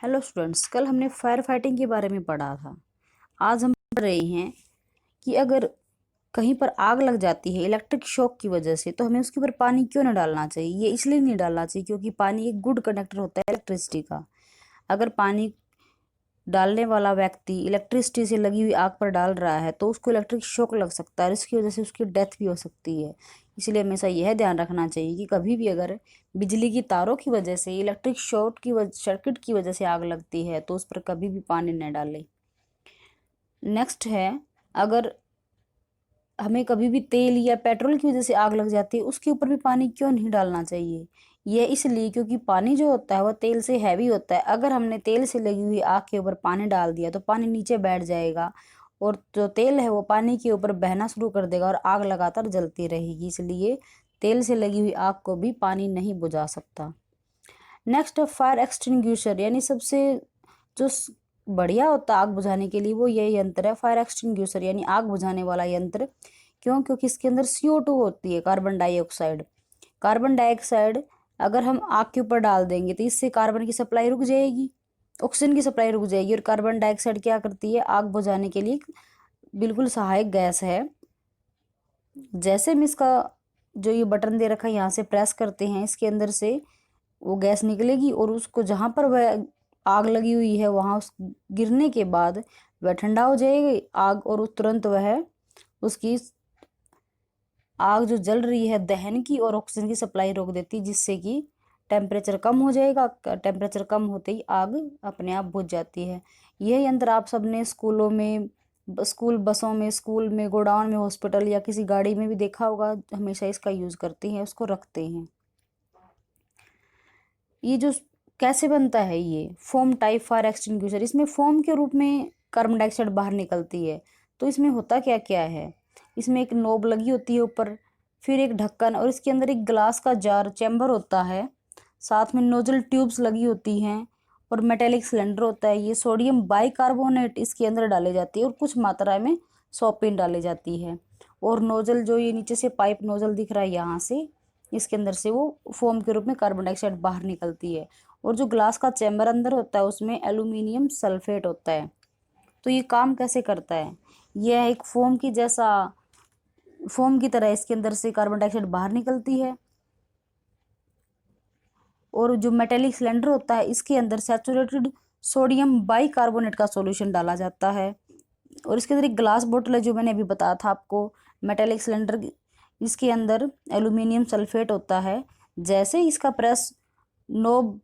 Hello students, कल हमने fire fighting के बारे में पढ़ा था। आज हम पढ़ रहे हैं कि अगर कहीं पर आग लग जाती है इलेक्ट्रिक शॉक की वजह से, तो हमें उसके ऊपर पानी क्यों नहीं डालना चाहिए। ये इसलिए नहीं डालना चाहिए क्योंकि पानी एक गुड कंडक्टर होता है इलेक्ट्रिसिटी का। अगर पानी डालने वाला व्यक्ति इलेक्ट्रिसिटी से लगी हुई आग पर डाल रहा है तो उसको इलेक्ट्रिक शॉक लग सकता है और इसकी वजह से उसकी डेथ भी हो सकती है। इसलिए हमेशा यह ध्यान रखना चाहिए कि कभी भी अगर बिजली की तारों की वजह से इलेक्ट्रिक शॉर्ट की सर्किट की वजह से आग लगती है तो उस पर कभी भी पानी न डालें। नेक्स्ट है, अगर हमें कभी भी तेल या पेट्रोल की वजह से आग लग जाती है उसके ऊपर भी पानी क्यों नहीं डालना चाहिए। यह इसलिए क्योंकि पानी जो होता है वह तेल से हैवी होता है। अगर हमने तेल से लगी हुई आग के ऊपर पानी डाल दिया तो पानी नीचे बैठ जाएगा और जो तेल है वो पानी के ऊपर बहना शुरू कर देगा और आग लगातार जलती रहेगी। इसलिए तेल से लगी हुई आग को भी पानी नहीं बुझा सकता। नेक्स्ट है फायर एक्सटिंग्विशर, यानी सबसे जो बढ़िया होता है आग बुझाने के लिए वो ये यंत्र है फायर एक्सटिंग्विशर, यानी आग बुझाने वाला यंत्र। क्यों? क्योंकि इसके अंदर CO2 होती है, कार्बन डाइऑक्साइड। कार्बन डाइऑक्साइड अगर हम आग के ऊपर डाल देंगे तो इससे कार्बन की सप्लाई रुक जाएगी, ऑक्सीजन की सप्लाई रुक जाएगी। और कार्बन डाइऑक्साइड क्या करती है, आग बुझाने के लिए बिल्कुल सहायक गैस है। जैसे हम इसका जो ये बटन दे रखा है यहाँ से प्रेस करते हैं, इसके अंदर से वो गैस निकलेगी और उसको जहाँ पर वह आग लगी हुई है वहाँ उस गिरने के बाद वह ठंडा हो जाएगी आग, और उस तुरंत वह उसकी आग जो जल रही है दहन की और ऑक्सीजन की सप्लाई रोक देती, जिससे कि टेम्परेचर कम हो जाएगा। टेम्परेचर कम होते ही आग अपने आप बुझ जाती है। यह यंत्र आप सबने स्कूलों में, स्कूल बसों में, स्कूल में, गोडाउन में, हॉस्पिटल या किसी गाड़ी में भी देखा होगा। हमेशा इसका यूज करते हैं, उसको रखते हैं। ये जो कैसे बनता है, ये फोम टाइप फायर एक्सटिंग्विशर, इसमें फोम के रूप में कार्बन डाइऑक्साइड बाहर निकलती है। तो इसमें होता क्या क्या है, इसमें एक नोब लगी होती है ऊपर, फिर एक ढक्कन, और इसके अंदर एक ग्लास का जार चैम्बर होता है, साथ में नोजल ट्यूब्स लगी होती हैं और मेटेलिक सिलेंडर होता है। ये सोडियम बाइकार्बोनेट इसके अंदर डाले जाती है और कुछ मात्रा में सोपिन डाली जाती है। और नोजल जो ये नीचे से पाइप नोजल दिख रहा है यहाँ से, इसके अंदर से वो फोम के रूप में कार्बन डाइऑक्साइड बाहर निकलती है। और जो ग्लास का चैम्बर अंदर होता है उसमें एल्यूमिनियम सल्फेट होता है। तो ये काम कैसे करता है, यह एक फोम की जैसा, फोम की तरह इसके अंदर से कार्बन डाइऑक्साइड बाहर निकलती है। और जो मेटेलिक सिलेंडर होता है इसके अंदर सैचुरेटेड सोडियम बाइकार्बोनेट का सॉल्यूशन डाला जाता है। और इसके अंदर एक ग्लास बोतल है जो मैंने अभी बताया था आपको, मेटेलिक सिलेंडर, इसके अंदर एल्यूमिनियम सल्फेट होता है। जैसे ही इसका प्रेस नोब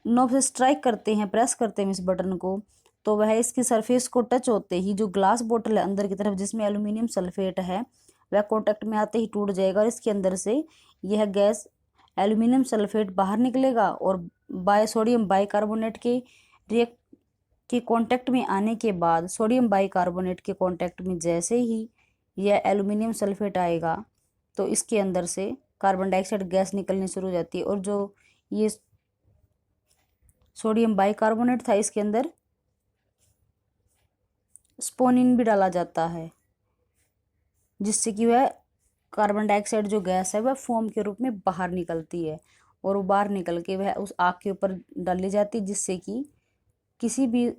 नोब से स्ट्राइक करते हैं, प्रेस करते हैं इस बटन को, तो वह इसकी सरफेस को टच होते ही जो ग्लास बोतल है अंदर की तरफ जिसमें एल्यूमिनियम सल्फेट है वह कॉन्टेक्ट में आते ही टूट जाएगा और इसके अंदर से यह गैस एल्यूमिनियम सल्फेट बाहर निकलेगा। और सोडियम बाइकार्बोनेट के रिएक्ट के कांटेक्ट में आने के बाद, सोडियम बाइकार्बोनेट के कांटेक्ट में जैसे ही यह एल्यूमिनियम सल्फेट आएगा तो इसके अंदर से कार्बन डाइऑक्साइड गैस निकलनी शुरू हो जाती है। और जो ये सोडियम बाइकार्बोनेट था इसके अंदर स्पोनिन भी डाला जाता है, जिससे कि वह कार्बन डाइऑक्साइड जो गैस है वह फोम के रूप में बाहर निकलती है। और वो बाहर निकल के वह उस आग के ऊपर डाली जाती है, जिससे कि किसी भी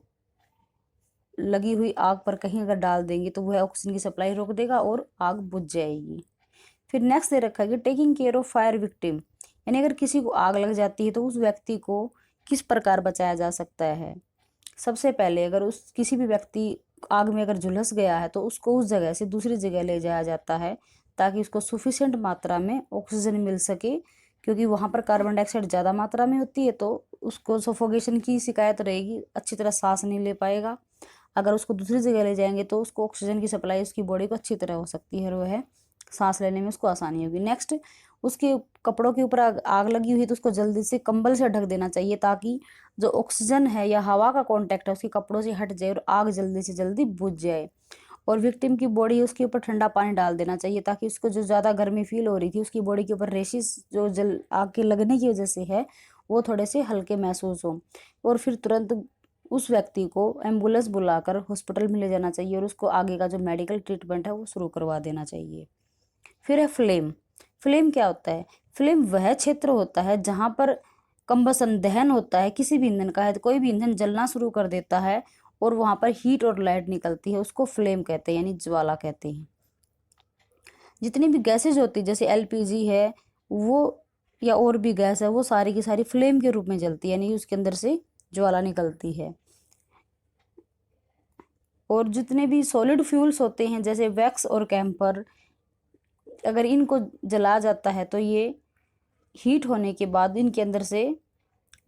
लगी हुई आग पर कहीं अगर डाल देंगे तो वह ऑक्सीजन की सप्लाई रोक देगा और आग बुझ जाएगी। फिर नेक्स्ट दे रखा है कि taking care of fire victim, यानी अगर किसी को आग लग जाती है तो उस व्यक्ति को किस प्रकार बचाया जा सकता है। सबसे पहले अगर उस किसी भी व्यक्ति आग में अगर झुलस गया है तो उसको उस जगह से दूसरी जगह ले जाया जाता है ताकि उसको सुफिशिएंट मात्रा में ऑक्सीजन मिल सके, क्योंकि वहाँ पर कार्बन डाइऑक्साइड ज़्यादा मात्रा में होती है तो उसको सफोकेशन की शिकायत रहेगी, अच्छी तरह सांस नहीं ले पाएगा। अगर उसको दूसरी जगह ले जाएंगे तो उसको ऑक्सीजन की सप्लाई उसकी बॉडी को अच्छी तरह हो सकती है और वह सांस लेने में उसको आसानी होगी। नेक्स्ट, उसके कपड़ों के ऊपर आग लगी हुई है तो उसको जल्दी से कंबल से ढक देना चाहिए ताकि जो ऑक्सीजन है या हवा का कांटेक्ट है उसके कपड़ों से हट जाए और आग जल्दी से जल्दी बुझ जाए। और विक्टिम की बॉडी, उसके ऊपर ठंडा पानी डाल देना चाहिए ताकि उसको जो ज़्यादा गर्मी फील हो रही थी उसकी बॉडी के ऊपर रेशिस जो जल आग के लगने की वजह से है वो थोड़े से हल्के महसूस हो। और फिर तुरंत उस व्यक्ति को एम्बुलेंस बुलाकर हॉस्पिटल में ले जाना चाहिए और उसको आगे का जो मेडिकल ट्रीटमेंट है वो शुरू करवा देना चाहिए। फिर है फ्लेम। फ्लेम क्या होता है, फ्लेम वह क्षेत्र होता है जहाँ पर कंबसन दहन होता है किसी भी ईंधन का है, तो कोई भी ईंधन जलना शुरू कर देता है और वहां पर हीट और लाइट निकलती है, उसको फ्लेम कहते हैं, यानी ज्वाला कहते हैं। जितनी भी गैसेज होती है जैसे एलपीजी है वो या और भी गैस है, वो सारी की सारी फ्लेम के रूप में जलती है, यानी उसके अंदर से ज्वाला निकलती है। और जितने भी सॉलिड फ्यूल्स होते हैं जैसे वैक्स और कैंपर, अगर इनको जला जाता है तो ये हीट होने के बाद इनके अंदर से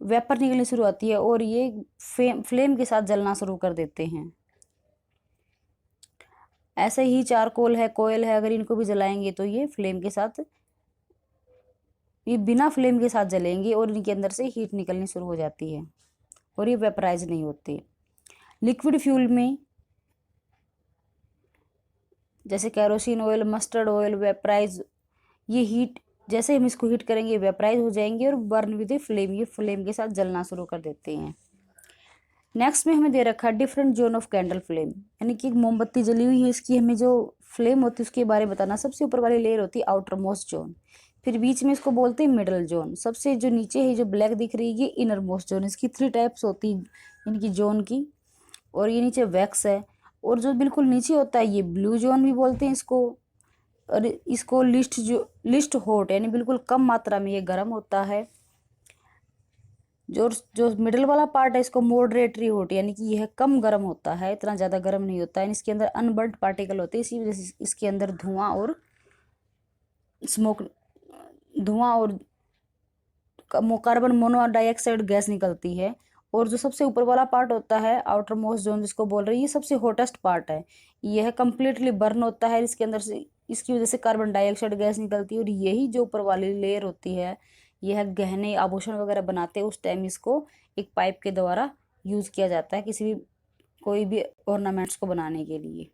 वेपर निकलनी शुरू होती है और ये फ्लेम के साथ जलना शुरू कर देते हैं। ऐसे ही चारकोल है, कोयल है, अगर इनको भी जलाएंगे तो ये फ्लेम के साथ, ये बिना फ्लेम के साथ जलेंगे और इनके अंदर से हीट निकलनी शुरू हो जाती है और ये वेपराइज नहीं होते। लिक्विड फ्यूल में जैसे kerosene oil, mustard oil, vaporise, ये हीट जैसे हम इसको हीट करेंगे वेपराइज हो जाएंगे और बर्न विद फ्लेम, ये फ्लेम के साथ जलना शुरू कर देते हैं। नेक्स्ट में हमें दे रखा है different zone of candle flame, यानी कि एक मोमबत्ती जली हुई है, इसकी हमें जो फ्लेम होती है उसके बारे में बताना। सबसे ऊपर वाली लेयर होती है आउटर मोस्ट जोन, फिर बीच में इसको बोलते हैं मिडल जोन, सबसे जो नीचे है जो ब्लैक दिख रही है ये इनर मोस्ट जोन। इसकी 3 टाइप्स होती है इनकी जोन की, और ये नीचे वैक्स है, और जो बिल्कुल नीचे होता है ये ब्लू जोन भी बोलते हैं इसको, और इसको लिस्ट हॉट, यानी बिल्कुल कम मात्रा में ये गर्म होता है। जो जो मिडिल वाला पार्ट है इसको मॉडरेटरी हॉट, यानी कि यह कम गर्म होता है, इतना ज़्यादा गर्म नहीं होता है। इसके अंदर अनबर्न्ड पार्टिकल होते हैं, इसी वजह से इसके अंदर धुआं और कार्बन मोनोडाइऑक्साइड गैस निकलती है। और जो सबसे ऊपर वाला पार्ट होता है आउटर मोस्ट जोन जिसको बोल रहे हैं, ये सबसे हॉटेस्ट पार्ट है, यह कंप्लीटली बर्न होता है, इसके अंदर से इसकी वजह से कार्बन डाइऑक्साइड गैस निकलती है। और यही जो ऊपर वाली लेयर होती है, यह गहने आभूषण वगैरह बनाते हैं उस टाइम इसको एक पाइप के द्वारा यूज़ किया जाता है, किसी भी कोई भी ऑर्नामेंट्स को बनाने के लिए।